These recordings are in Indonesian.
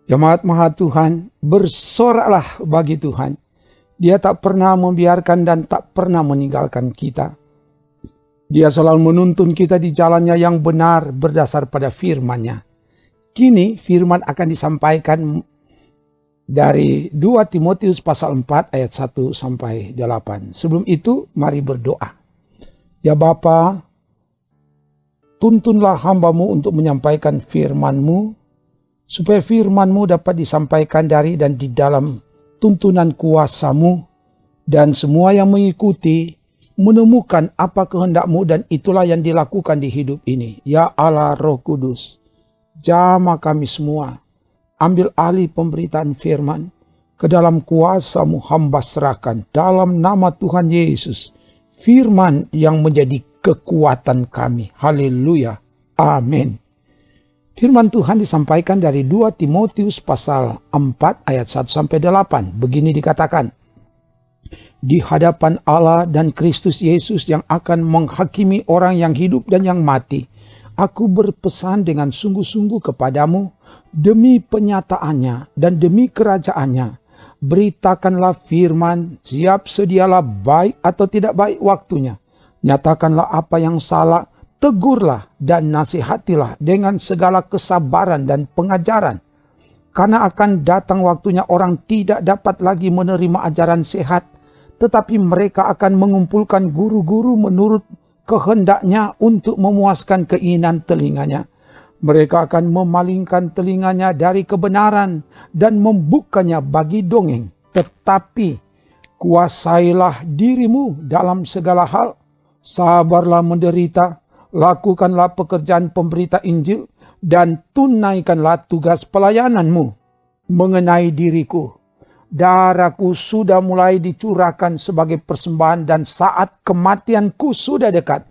Jemaat Maha Tuhan, bersoraklah bagi Tuhan. Dia tak pernah membiarkan dan tak pernah meninggalkan kita. Dia selalu menuntun kita di jalannya yang benar berdasar pada firman-Nya. Kini firman akan disampaikan dari 2 Timotius pasal 4 ayat 1 sampai 8. Sebelum itu mari berdoa. Ya Bapa, tuntunlah hamba-Mu untuk menyampaikan firman-Mu, supaya firman-Mu dapat disampaikan dari dan di dalam tuntunan kuasa-Mu, dan semua yang mengikuti menemukan apa kehendak-Mu, dan itulah yang dilakukan di hidup ini. Ya Allah Roh Kudus, jamah kami semua, ambil alih pemberitaan firman, ke dalam kuasa-Mu hamba serahkan, dalam nama Tuhan Yesus, firman yang menjadi kekuatan kami. Haleluya. Amin. Firman Tuhan disampaikan dari 2 Timotius pasal 4 ayat 1 sampai 8. Begini dikatakan, di hadapan Allah dan Kristus Yesus yang akan menghakimi orang yang hidup dan yang mati, aku berpesan dengan sungguh-sungguh kepadamu, demi penyataannya dan demi kerajaannya, beritakanlah firman, siap sedialah baik atau tidak baik waktunya. Nyatakanlah apa yang salah, tegurlah dan nasihatilah dengan segala kesabaran dan pengajaran. Karena akan datang waktunya orang tidak dapat lagi menerima ajaran sehat, tetapi mereka akan mengumpulkan guru-guru menurut kehendaknya untuk memuaskan keinginan telinganya. Mereka akan memalingkan telinganya dari kebenaran dan membukanya bagi dongeng. Tetapi kuasailah dirimu dalam segala hal, sabarlah menderita, lakukanlah pekerjaan pemberita Injil, dan tunaikanlah tugas pelayananmu. Mengenai diriku, darahku sudah mulai dicurahkan sebagai persembahan dan saat kematianku sudah dekat.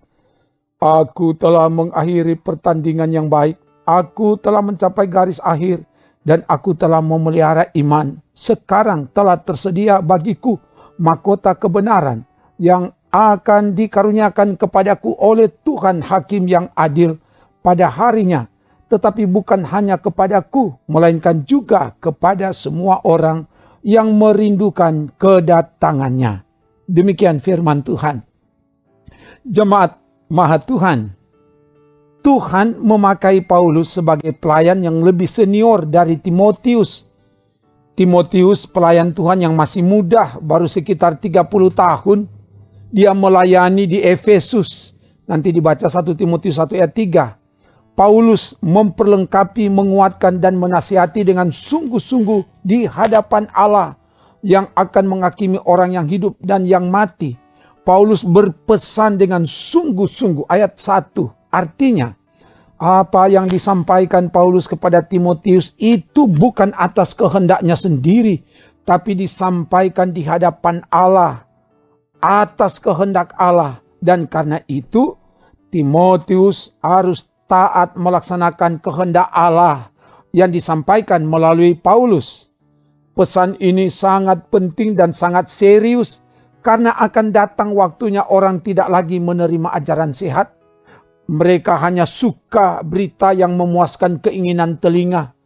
Aku telah mengakhiri pertandingan yang baik. Aku telah mencapai garis akhir dan aku telah memelihara iman. Sekarang telah tersedia bagiku mahkota kebenaran yang akan dikaruniakan kepadaku oleh Tuhan Hakim yang adil pada harinya. Tetapi bukan hanya kepadaku, melainkan juga kepada semua orang yang merindukan kedatangannya. Demikian firman Tuhan. Jemaat Maha Tuhan, Tuhan memakai Paulus sebagai pelayan yang lebih senior dari Timotius. Timotius pelayan Tuhan yang masih muda, baru sekitar 30 tahun. Dia melayani di Efesus. Nanti dibaca 1 Timotius 1 ayat 3. Paulus memperlengkapi, menguatkan dan menasihati dengan sungguh-sungguh di hadapan Allah yang akan menghakimi orang yang hidup dan yang mati. Paulus berpesan dengan sungguh-sungguh, ayat 1. Artinya, apa yang disampaikan Paulus kepada Timotius itu bukan atas kehendaknya sendiri, tapi disampaikan di hadapan Allah, atas kehendak Allah. Dan karena itu, Timotius harus taat melaksanakan kehendak Allah yang disampaikan melalui Paulus. Pesan ini sangat penting dan sangat serius, karena akan datang waktunya orang tidak lagi menerima ajaran sehat. Mereka hanya suka berita yang memuaskan keinginan telinga,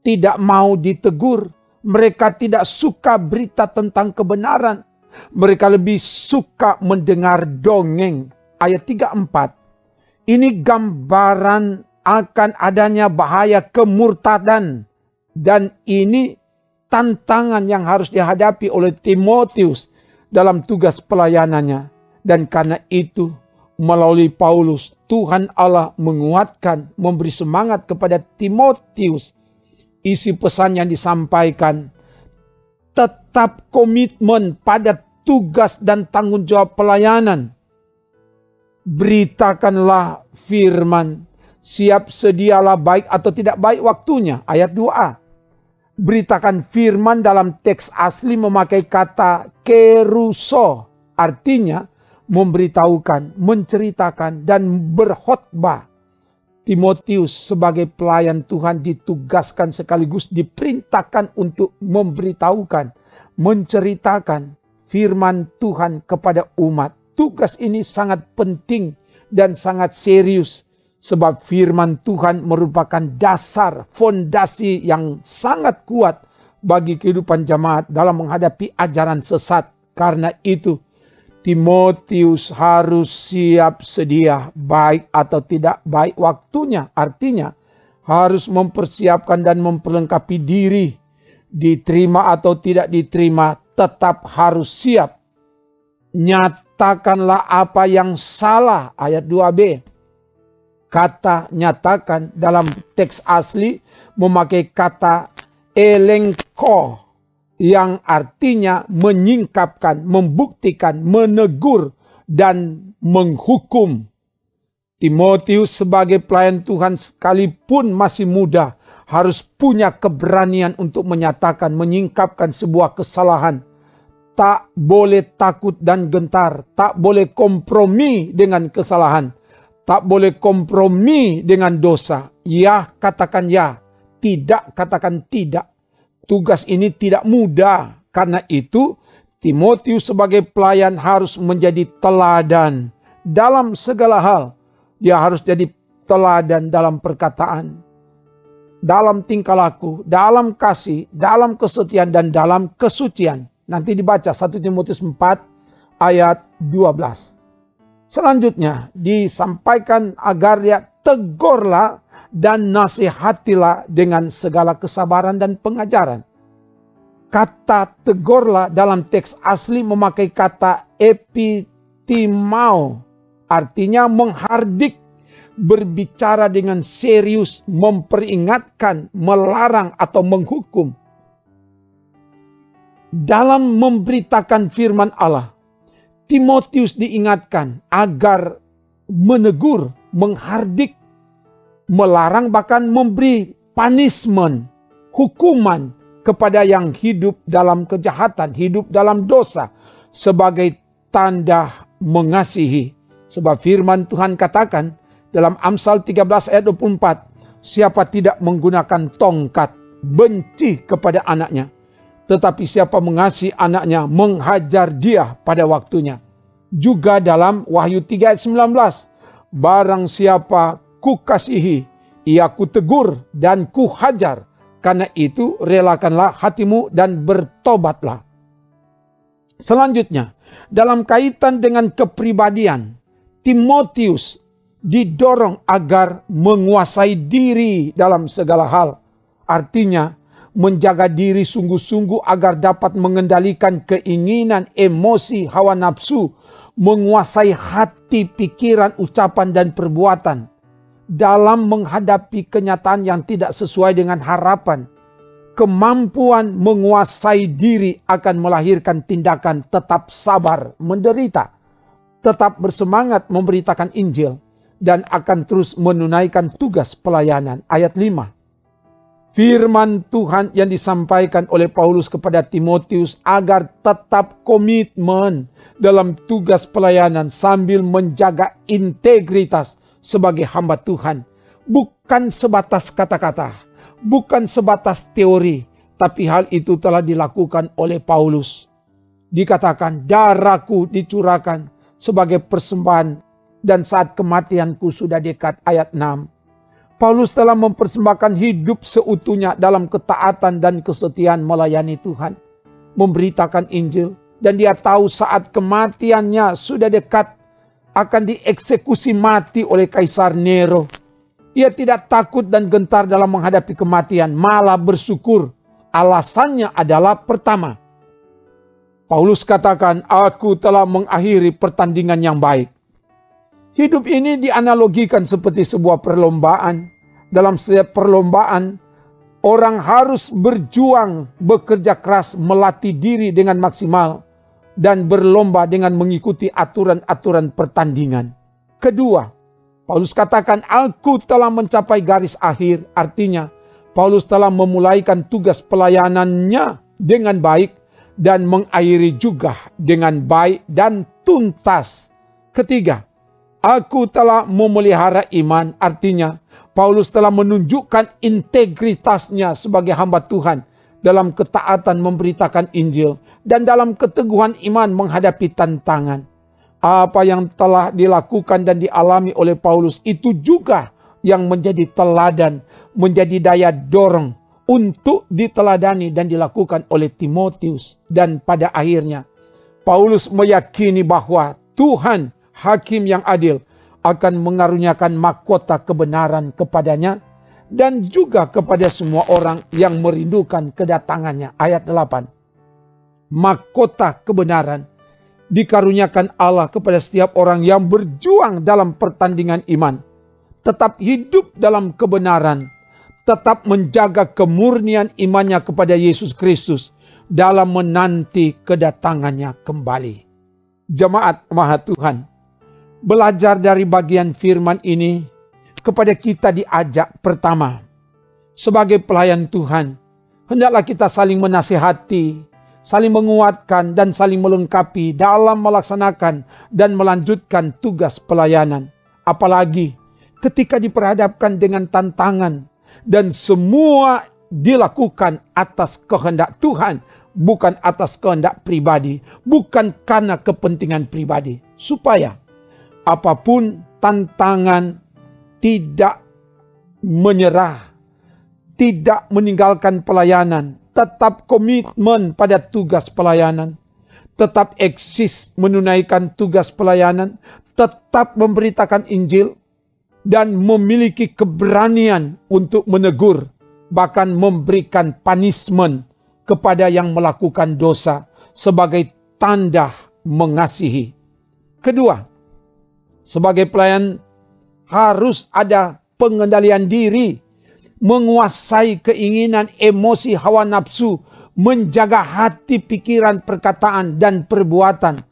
tidak mau ditegur. Mereka tidak suka berita tentang kebenaran. Mereka lebih suka mendengar dongeng. Ayat 3-4. Ini gambaran akan adanya bahaya kemurtadan. Dan ini tantangan yang harus dihadapi oleh Timotius dalam tugas pelayanannya. Dan karena itu, melalui Paulus, Tuhan Allah menguatkan, memberi semangat kepada Timotius. Isi pesan yang disampaikan, tetap komitmen pada tugas dan tanggung jawab pelayanan. Beritakanlah firman, siap sedialah baik atau tidak baik waktunya. Ayat 2a. Beritakan firman dalam teks asli memakai kata keruso. Artinya memberitahukan, menceritakan, dan berkhotbah. Timotius sebagai pelayan Tuhan ditugaskan sekaligus diperintahkan untuk memberitahukan, menceritakan firman Tuhan kepada umat. Tugas ini sangat penting dan sangat serius, Sebab firman Tuhan merupakan dasar, fondasi yang sangat kuat bagi kehidupan jemaat dalam menghadapi ajaran sesat. Karena itu, Timotius harus siap sedia, baik atau tidak baik waktunya. Artinya, harus mempersiapkan dan memperlengkapi diri. Diterima atau tidak diterima, tetap harus siap. Nyatakanlah apa yang salah, ayat 2b. Kata nyatakan dalam teks asli memakai kata elenko yang artinya menyingkapkan, membuktikan, menegur, dan menghukum. Timotius sebagai pelayan Tuhan sekalipun masih muda harus punya keberanian untuk menyatakan, menyingkapkan sebuah kesalahan. Tak boleh takut dan gentar, tak boleh kompromi dengan kesalahan. Tak boleh kompromi dengan dosa. Ya, katakan ya. Tidak, katakan tidak. Tugas ini tidak mudah. Karena itu, Timotius sebagai pelayan harus menjadi teladan dalam segala hal. Dia harus jadi teladan dalam perkataan, dalam tingkah laku, dalam kasih, dalam kesetiaan, dan dalam kesucian. Nanti dibaca 1 Timotius 4 ayat 12. Selanjutnya disampaikan agar dia tegurlah dan nasihatilah dengan segala kesabaran dan pengajaran. Kata tegurlah dalam teks asli memakai kata epitimao. Artinya menghardik, berbicara dengan serius, memperingatkan, melarang atau menghukum. Dalam memberitakan firman Allah, Timotius diingatkan agar menegur, menghardik, melarang, bahkan memberi punishment, hukuman kepada yang hidup dalam kejahatan, hidup dalam dosa, sebagai tanda mengasihi. Sebab firman Tuhan katakan dalam Amsal 13 ayat 24, siapa tidak menggunakan tongkat benci kepada anaknya, tetapi siapa mengasihi anaknya menghajar dia pada waktunya. Juga dalam Wahyu 3 ayat 19, barang siapa kukasihi, ia kutegur dan kuhajar. Karena itu relakanlah hatimu dan bertobatlah. Selanjutnya, dalam kaitan dengan kepribadian, Timotius didorong agar menguasai diri dalam segala hal. Artinya, menjaga diri sungguh-sungguh agar dapat mengendalikan keinginan, emosi, hawa nafsu, menguasai hati, pikiran, ucapan, dan perbuatan dalam menghadapi kenyataan yang tidak sesuai dengan harapan. Kemampuan menguasai diri akan melahirkan tindakan tetap sabar, menderita, tetap bersemangat memberitakan Injil, dan akan terus menunaikan tugas pelayanan. Ayat 5. Firman Tuhan yang disampaikan oleh Paulus kepada Timotius agar tetap komitmen dalam tugas pelayanan sambil menjaga integritas sebagai hamba Tuhan. Bukan sebatas kata-kata, bukan sebatas teori, tapi hal itu telah dilakukan oleh Paulus. Dikatakan, darahku dicurahkan sebagai persembahan dan saat kematianku sudah dekat. Ayat 6. Paulus telah mempersembahkan hidup seutuhnya dalam ketaatan dan kesetiaan melayani Tuhan, memberitakan Injil, dan dia tahu saat kematiannya sudah dekat, akan dieksekusi mati oleh Kaisar Nero. Ia tidak takut dan gentar dalam menghadapi kematian, malah bersyukur. Alasannya adalah pertama, Paulus katakan, aku telah mengakhiri pertandingan yang baik. Hidup ini dianalogikan seperti sebuah perlombaan. Dalam setiap perlombaan, orang harus berjuang, bekerja keras, melatih diri dengan maksimal, dan berlomba dengan mengikuti aturan-aturan pertandingan. Kedua, Paulus katakan, aku telah mencapai garis akhir. Artinya, Paulus telah memulaikan tugas pelayanannya dengan baik dan mengakhiri juga dengan baik dan tuntas. Ketiga, aku telah memelihara iman. Artinya, Paulus telah menunjukkan integritasnya sebagai hamba Tuhan dalam ketaatan memberitakan Injil dan dalam keteguhan iman menghadapi tantangan. Apa yang telah dilakukan dan dialami oleh Paulus itu juga yang menjadi teladan, menjadi daya dorong untuk diteladani dan dilakukan oleh Timotius. Dan pada akhirnya Paulus meyakini bahwa Tuhan hakim yang adil akan mengaruniakan mahkota kebenaran kepadanya dan juga kepada semua orang yang merindukan kedatangannya. Ayat 8. Mahkota kebenaran dikaruniakan Allah kepada setiap orang yang berjuang dalam pertandingan iman, tetap hidup dalam kebenaran, tetap menjaga kemurnian imannya kepada Yesus Kristus dalam menanti kedatangannya kembali. Jemaat Maha Tuhan, belajar dari bagian firman ini, kepada kita diajak pertama, sebagai pelayan Tuhan, hendaklah kita saling menasihati, saling menguatkan dan saling melengkapi dalam melaksanakan dan melanjutkan tugas pelayanan. Apalagi ketika diperhadapkan dengan tantangan dan semua dilakukan atas kehendak Tuhan, bukan atas kehendak pribadi, bukan karena kepentingan pribadi. Supaya apapun tantangan, tidak menyerah, tidak meninggalkan pelayanan, tetap komitmen pada tugas pelayanan, tetap eksis menunaikan tugas pelayanan, tetap memberitakan Injil, dan memiliki keberanian untuk menegur, bahkan memberikan punishment kepada yang melakukan dosa sebagai tanda mengasihi. Kedua, sebagai pelayan harus ada pengendalian diri, menguasai keinginan, emosi, hawa nafsu, menjaga hati, pikiran, perkataan, dan perbuatan,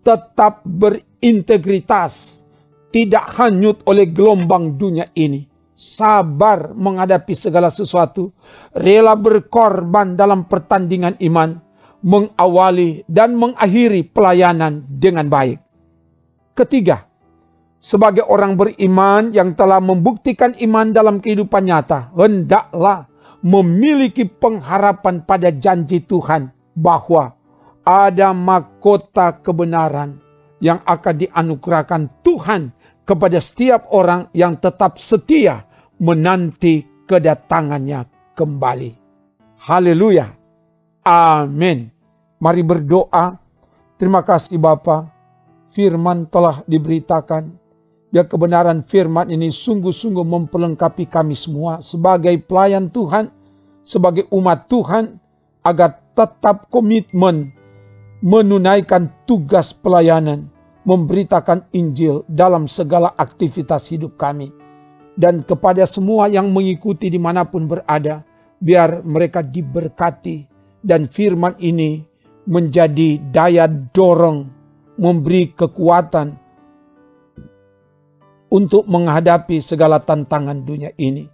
tetap berintegritas, tidak hanyut oleh gelombang dunia ini, sabar menghadapi segala sesuatu, rela berkorban dalam pertandingan iman, mengawali dan mengakhiri pelayanan dengan baik. Ketiga, sebagai orang beriman yang telah membuktikan iman dalam kehidupan nyata, hendaklah memiliki pengharapan pada janji Tuhan bahwa ada mahkota kebenaran yang akan dianugerahkan Tuhan kepada setiap orang yang tetap setia menanti kedatangannya kembali. Haleluya. Amin. Mari berdoa. Terima kasih Bapa, firman telah diberitakan. Biar kebenaran firman ini sungguh-sungguh memperlengkapi kami semua sebagai pelayan Tuhan, sebagai umat Tuhan, agar tetap komitmen menunaikan tugas pelayanan, memberitakan Injil dalam segala aktivitas hidup kami. Dan kepada semua yang mengikuti dimanapun berada, biar mereka diberkati dan firman ini menjadi daya dorong, memberi kekuatan untuk menghadapi segala tantangan dunia ini.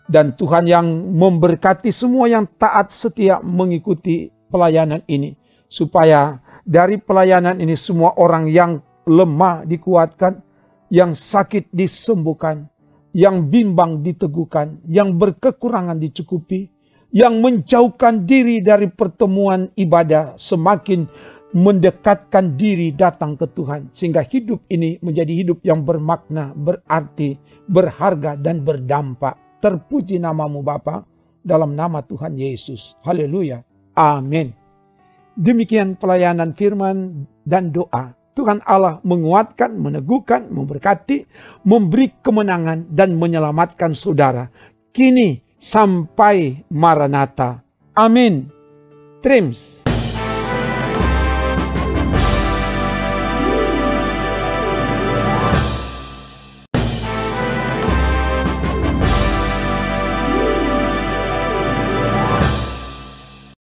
Dan Tuhan yang memberkati semua yang taat setia mengikuti pelayanan ini. Supaya dari pelayanan ini semua orang yang lemah dikuatkan, yang sakit disembuhkan, yang bimbang diteguhkan, yang berkekurangan dicukupi, yang menjauhkan diri dari pertemuan ibadah semakin mendekatkan diri datang ke Tuhan. Sehingga hidup ini menjadi hidup yang bermakna, berarti, berharga, dan berdampak. Terpuji namamu Bapa, dalam nama Tuhan Yesus. Haleluya. Amin. Demikian pelayanan firman dan doa. Tuhan Allah menguatkan, meneguhkan, memberkati, memberi kemenangan, dan menyelamatkan saudara. Kini sampai Maranatha. Amin. Trims.